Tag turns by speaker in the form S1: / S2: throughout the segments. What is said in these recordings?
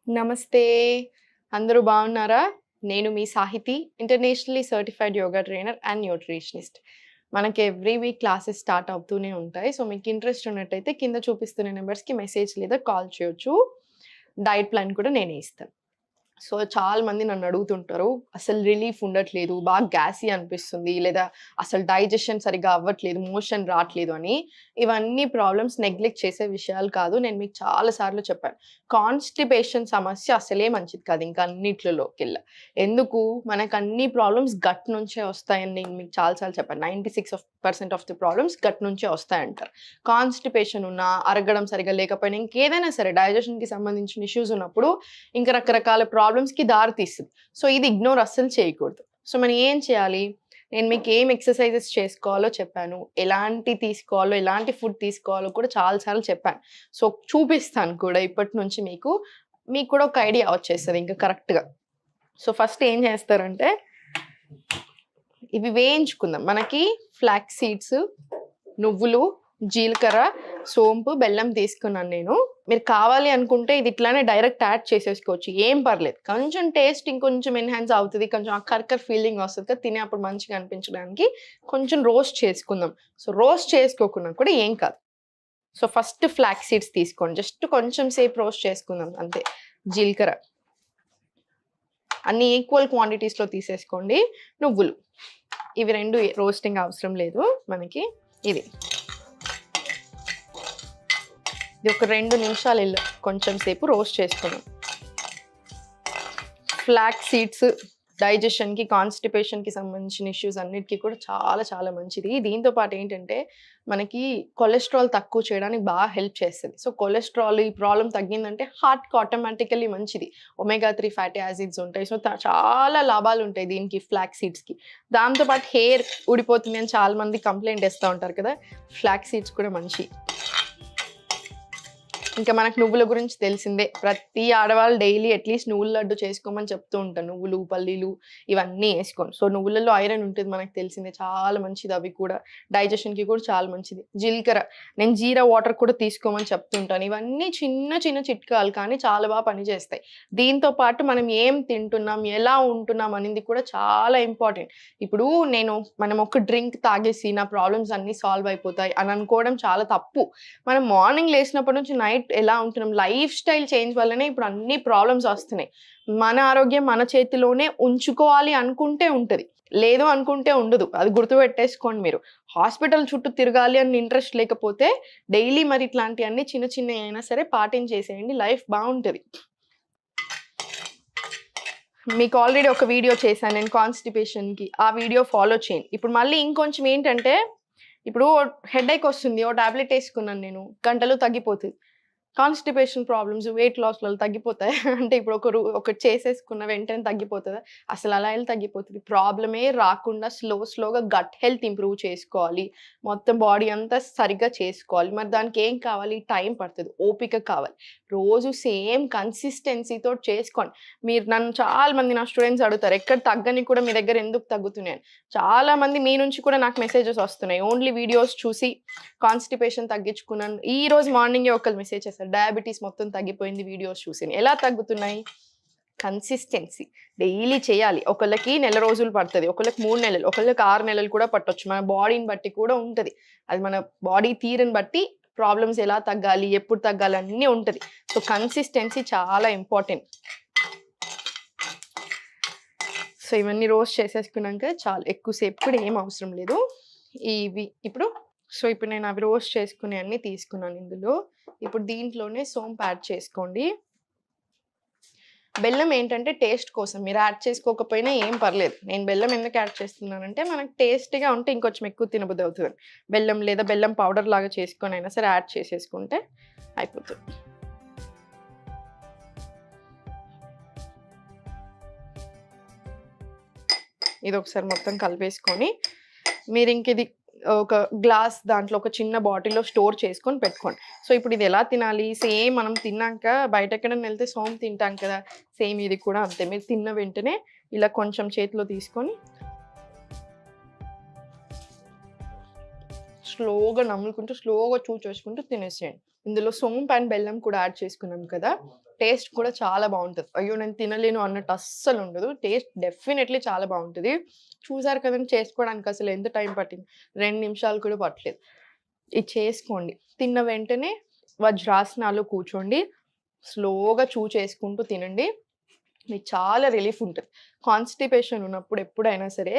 S1: నమస్తే. అందరూ బాగున్నారా? నేను మీ Sahiti, internationally certified yoga trainer and nutritionist. మనకి ఎవ్రీ వీక్ క్లాసెస్ స్టార్ట్ అవుతూనే ఉంటాయి. సో, మీకు ఇంట్రెస్ట్ ఉన్నట్టయితే కింద చూపిస్తున్న నెంబర్స్‌కి మెసేజ్ లేదా కాల్ చేయొచ్చు. డైట్ ప్లాన్ కూడా నేనే ఇస్తాను. సో, చాలా మంది నన్ను అడుగుతుంటారు. అసలు రిలీఫ్ ఉండట్లేదు, బాగా గ్యాసీ అనిపిస్తుంది, లేదా అసలు డైజెషన్ సరిగ్గా అవ్వట్లేదు, మోషన్ రాట్లేదు అని. ఇవన్నీ ప్రాబ్లమ్స్ నెగ్లెక్ట్ చేసే విషయాలు కాదు. నేను మీకు చాలా సార్లు చెప్పాను. కాన్‌స్టిపేషన్ సమస్య అసలే మంచిది కాదు ఇంకా అన్నిట్లలోకెల్లా. ఎందుకు? మనకు అన్ని ప్రాబ్లమ్స్ గట్ నుంచే వస్తాయని నేను మీకు చాలా సార్లు చెప్పాను. 96% ఆఫ్ ది ప్రాబ్లమ్స్ గట్ నుంచే వస్తాయంటారు. కాన్‌స్టిపేషన్ ఉన్నా, అరగడం సరిగ్గా లేకపోయినా, ఇంకేదైనా సరే డైజెషన్‌కి సంబంధించిన ఇష్యూస్ ఉన్నప్పుడు ఇంకా రకరకాల ప్రాబ్లమ్స్‌కి దారి తీస్తది. సో, ఇది ఇగ్నోర్ అస్సలు చేయకూడదు. సో, మనం ఏం చేయాలి? నేను మీకు ఏం ఎక్సర్‌సైజెస్ చేసుకోవాలో చెప్పాను. ఎలాంటి తీసుకోవాలో, ఎలాంటి ఫుడ్ తీసుకోవాలో కూడా చాలా సార్లు చెప్పాను. సో, చూపిస్తాను కూడా ఇప్పటి నుంచి మీకు. మీకు కూడా ఒక ఐడియా వచ్చేస్తది ఇంకా కరెక్ట్‌గా. సో, ఫస్ట్ ఏం చేస్తారంటే ఇవి వేయించుకుందాం. మనకి ఫ్లాక్స్ సీడ్స్, నువ్వులు, జీలకర్ర, సోంపు, బెల్లం తీసుకున్నాను నేను. మీరు కావాలి అనుకుంటే ఇది ఇట్లానే డైరెక్ట్ యాడ్ చేసేసుకోవచ్చు. ఏం పర్లేదు. కొంచెం టేస్ట్ ఇంకొంచెం ఎన్హాన్స్ అవుతది. కొంచెం ఆ కర్కర్ ఫీలింగ్ వస్తది కదా! తినేప్పుడు మంచిగా అనిపించడానికి కొంచెం రోస్ట్ చేసుకుందాం. సో, రోస్ట్ చేసుకోకున్నా కూడా ఏం కాదు. సో, ఫస్ట్ ఫ్లాక్స్ సీడ్స్ తీసుకోండి. జస్ట్ కొంచెం సేపు రోస్ట్ చేసుకుందాం అంతే. జీలకర్ర అన్ని ఈక్వల్ క్వాంటిటీస్‌లో తీసేసుకోండి. నువ్వులు ఇవి 2 రోస్టింగ్ అవసరం లేదు మనకి. ఇది ఒక 2 నిమిషాలు కొంచెం సేపు రోస్ట్ చేసుకుందాం. ఫ్లాక్స్ సీడ్స్ డైజెషన్‌కి, కాన్‌స్టిపేషన్‌కి సంబంధించిన ఇష్యూస్ అన్నిటికి కూడా చాలా చాలా మంచిది. దీంతో పాటు ఏంటంటే మనకి కొలెస్ట్రాల్ తక్కువ చేయడానికి బాగా హెల్ప్ చేస్తది. సో, కొలెస్ట్రాల్ ఈ ప్రాబ్లమ్ తగ్గిందంటే హార్ట్‌కి ఆటోమేటికల్లీ మంచిది. ఒమేగా 3 ఫ్యాటీ యాసిడ్స్ ఉంటాయి. సో, చాలా లాభాలు ఉంటాయి దీనికి ఫ్లాక్స్ సీడ్స్‌కి. దాంతో పాటు హెయిర్ ఊడిపోతుంది అని చాలా మంది కంప్లెయింట్ చేస్తా ఉంటారు కదా! ఫ్లాక్స్ సీడ్స్ కూడా మంచియి. ఇంకా మనకు నువ్వుల గురించి తెలిసిందే. ప్రతి ఆడవాళ్ళు డైలీ అట్‌లీస్ట్ నువ్వుల లడ్డు చేసుకోమని చెప్తూ ఉంటాను. నువ్వులు, పల్లీలు ఇవన్నీ యేసుకొని. సో, నువ్వులలో ఐరన్ ఉంటది మనకు తెలిసిందే. చాలా మంచిది అవి కూడా. డైజెషన్‌కి కూడా చాలా మంచిది. జీలకర్ర నేను జీరా వాటర్ కూడా తీసుకోమని చెప్తుంటాను. ఇవన్నీ చిన్న చిన్న చిట్కాలు కానీ చాలా బాగా పనిచేస్తాయి. దీంతో పాటు మనం ఏం తింటున్నాం, ఎలా ఉంటున్నాం అనేది కూడా చాలా ఇంపార్టెంట్. ఇప్పుడు మనం ఒక డ్రింక్ తాగేసి నా ప్రాబ్లమ్స్ అన్నీ సాల్వ్ అయిపోతాయి అని అనుకోవడం చాలా తప్పు. మనం మార్నింగ్ లేసినప్పటి నుంచి నైట్ ఎలా ఉంటున్నాం, లైఫ్ స్టైల్ చేంజ్ వల్లనే ఇప్పుడు అన్ని ప్రాబ్లమ్స్ వస్తున్నాయి. మన ఆరోగ్యం మన చేతిలోనే ఉంచుకోవాలి అనుకుంటే ఉంటది. లేదు అనుకుంటే ఉండదు. అది గుర్తుపెట్టేసుకోండి మీరు. హాస్పిటల్ చుట్టూ తిరగాలి అని ఇంట్రెస్ట్ లేకపోతే డైలీ మరి ఇట్లాంటియన్నీ చిన్న చిన్నయి అయినా సరే పాటించేసేయండి. లైఫ్ బావుంటది. మీకు ఆల్రెడీ ఒక వీడియో చేశాను నేను కాన్‌స్టిపేషన్‌కి. ఆ వీడియో ఫాలో చేయండి. ఇప్పుడు మళ్ళీ ఇంకొంచెం ఏంటంటే ఇప్పుడు హెడేక్ వస్తుంది. ఓ టాబ్లెట్ యేసుకున్నాను నేను. గంటలో తగ్గిపోతది. కాన్‌స్టిపేషన్ ప్రాబ్లమ్స్ వెయిట్ లాస్‌లలో తగ్గిపోతాయా? అంటే ఇప్పుడు ఒకటి చేసేసుకున్న వెంటనే తగ్గిపోతదా? అసలు అలా ఎలా తగ్గిపోతది? ప్రాబ్లమే రాకుండా స్లోగా గట్ హెల్త్ ఇంప్రూవ్ చేసుకోవాలి. మొత్తం బాడీ అంతా సరిగ్గా చేసుకోవాలి. మరి దానికి ఏం కావాలి? టైం పడతది. ఓపిక కావాలి. రోజు సేమ్ కన్సిస్టెన్సీ‌తోటి చేసుకోండి. మీరు నన్ను చాలా మంది నా స్టూడెంట్స్ అడుగుతారు. ఎక్కడ తగ్గని కూడా మీ దగ్గర ఎందుకు తగ్గుతున్నాయని. చాలా మంది మీ నుంచి కూడా నాకు మెసేజెస్ వస్తున్నాయి. ఓన్లీ వీడియోస్ చూసి కాన్‌స్టిపేషన్ తగ్గించుకున్నాను. ఈరోజు మార్నింగే ఒకళ్ళు మెసేజ్ చేశారు. డయాబెటిస్ మొత్తం తగ్గిపోయింది వీడియోస్ చూసి. ఎలా తగ్గుతున్నాయి? కన్సిస్టెన్సీ. డైలీ చేయాలి. ఒకళ్ళకి నెల రోజులు పడతది. ఒకళ్ళకి 3 నెలలు, ఒకళ్ళకి 6 నెలలు కూడా పట్టొచ్చు. మన బాడీని బట్టి కూడా ఉంటది. అది మన బాడీ తీరుని బట్టి ప్రాబ్లమ్స్ ఎలా తగ్గాలి, ఎప్పుడు తగ్గాలి అన్నీ ఉంటది. సో, కన్సిస్టెన్సీ చాలా ఇంపార్టెంట్. సో, ఇవన్నీ రోస్ట్ చేసేసుకున్నాక చాలు. ఎక్కువ సేపు కూడా ఏం అవసరం లేదు. ఇప్పుడు నేను అవి రోస్ట్ చేసుకునేయన్నీ తీసుకున్నాను ఇందులో. ఇప్పుడు దీంట్లోనే సోంపు యాడ్ చేసుకోండి. బెల్లం ఏంటంటే టేస్ట్ కోసం. మీరు యాడ్ చేసుకోకపోయినా ఏం పర్లేదు. నేను బెల్లం ఎందుకు యాడ్ చేస్తున్నానంటే మనకు టేస్టీగా ఉంటే ఇంకొంచెం ఎక్కువ తినబుద్ధి అవుతదని. బెల్లం లేదా బెల్లం పౌడర్ లాగా చేసుకొనైనా సరే యాడ్ చేసేసుకుంటే అయిపోతుంది. ఇది ఒకసారి మొత్తం కలిపేసుకొని మీరింకిది ఒక గ్లాస్ దాంట్లో ఒక చిన్న బాటిల్‌లో స్టోర్ చేసుకొని పెట్టుకోండి. సో, ఇప్పుడు ఇది ఎలా తినాలి? సేమ్ మనం తిన్నాక బయటెక్కడైనా వెళ్తే సోంపు తింటాం కదా! సేమ్ ఇది కూడా అంతే. మీరు తిన్న వెంటనే ఇలా కొంచెం చేతిలో తీసుకొని స్లోగా నములుకుంటూ, స్లోగా చూసేసుకుంటూ తినేసేయండి. ఇందులో సోంపు అండ్ బెల్లం కూడా యాడ్ చేసుకున్నాం కదా! టేస్ట్ కూడా చాలా బావుంటది. అయ్యో! నేను తినలేను అన్నట్టు అస్సలుండదు. టేస్ట్ డెఫినైట్‌లీ చాలా బావుంటది. చూసారు కదండీ చేసుకోవడానికి అసలు ఎంత టైం పట్టింది. 2 నిమిషాలు కూడా పట్టలేదు. ఇది చేసుకోండి. తిన్న వెంటనే వజ్రాసనాలో కూర్చోండి. స్లోగా చేసుకుంటూ తినండి. మీకు చాలా రిలీఫ్ ఉంటది. కాన్‌స్టిపేషన్ ఉన్నప్పుడు ఎప్పుడైనా సరే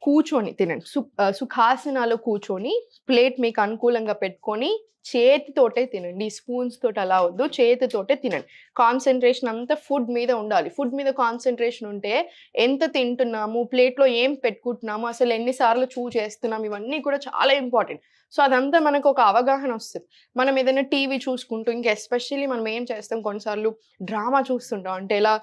S1: కూర్చొని తినండి. సుఖాసనాలో కూర్చొని ప్లేట్ మీకు అనుకూలంగా పెట్టుకొని చేతితోటే తినండి. స్పూన్స్ తోటి అలా వద్దు. చేతితోటే తినండి. కాన్సంట్రేషన్ అంతా ఫుడ్ మీద ఉండాలి. ఫుడ్ మీద కాన్సంట్రేషన్ ఉంటే ఎంత తింటున్నాము, ప్లేట్‌లో ఏం పెట్టుకుంటున్నాము, అసలు ఎన్ని సార్లు చేస్తున్నాం ఇవన్నీ కూడా చాలా ఇంపార్టెంట్. సో, అదంతా మనకు ఒక అవగాహన వస్తది. మనం ఏదైనా టీవీ చూసుకుంటూ ఇంకా ఎస్పెషల్లీ మనం ఏం చేస్తాం కొన్నిసార్లు డ్రామా చూస్తుంటాం. అంటే ఇలా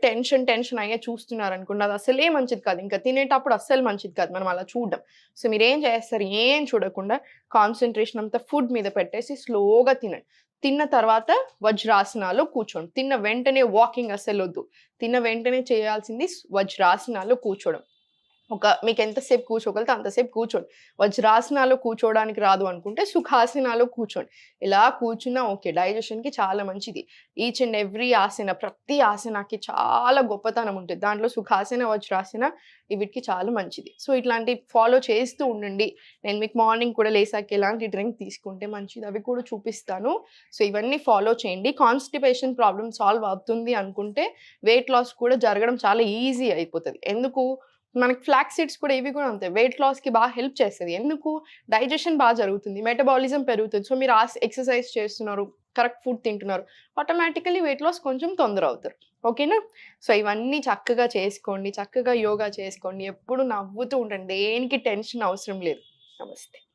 S1: టెన్షన్ అయ్యే చూస్తున్నారనుకోండి అది అసలే మంచిది కాదు. ఇంకా తినేటప్పుడు అస్సలు మంచిది కాదు మనం అలా చూడడం. సో, మీరేం చేస్తారు ఏం చూడకుండా కాన్సంట్రేషన్ అంతా ఫుడ్ మీద పెట్టేసి స్లోగా తినండి. తిన్న తర్వాత వజ్రాసనాలో కూర్చోండి. తిన్న వెంటనే వాకింగ్ అస్సలొద్దు. తిన్న వెంటనే చేయాల్సింది వజ్రాసనాలో కూర్చోవడం. మీకెంత సేపు కూర్చోగలిగితే అంతసేపు కూర్చోండి. వజ్రాసనాలో కూర్చోవడానికి రాదు అనుకుంటే సుఖాసనాలో కూర్చోండి. ఇలా కూర్చున్నా ఓకే. డైజెషన్‌కి చాలా మంచిది. ఈచ్ అండ్ ఎవ్రీ ఆసన ప్రతి ఆసనకి చాలా గొప్పతనం ఉంటది. దాంట్లో సుఖాసన, వజ్రాసన వీటికి చాలా మంచిది. సో, ఇట్లాంటివి ఫాలో చేస్తూ ఉండండి. నేను మీకు మార్నింగ్ కూడా లేసాక ఎలాంటి డ్రింక్ తీసుకుంటే మంచిది అవి కూడా చూపిస్తాను. సో, ఇవన్నీ ఫాలో చేయండి. కాన్‌స్టిపేషన్ ప్రాబ్లమ్ సాల్వ్ అవుతుంది అనుకుంటే వెయిట్ లాస్ కూడా జరగడం చాలా ఈజీ అయిపోతది. ఎందుకు? మనకి ఫ్లాక్స్ సీడ్స్ కూడా ఇవి కూడా అంతే. వెయిట్ లాస్‌కి బాగా హెల్ప్ చేస్తది. ఎందుకు? డైజెషన్ జరుగుతుంది. మెటబాలిజం పెరుగుతుంది. సో, మీరు ఎక్సర్‌సైజ్ చేస్తున్నారు. కరెక్ట్ ఫుడ్ తింటున్నారు. ఆటోమేటికల్లీ వెయిట్ లాస్ కొంచెం తొందర అవుతారు. ఓకేనా? సో, ఇవన్నీ చక్కగా చేసుకోండి. చక్కగా యోగా చేసుకోండి. ఎప్పుడు నవ్వుతూ ఉండండి. దేనికి టెన్షన్ అవసరం లేదు. నమస్తే.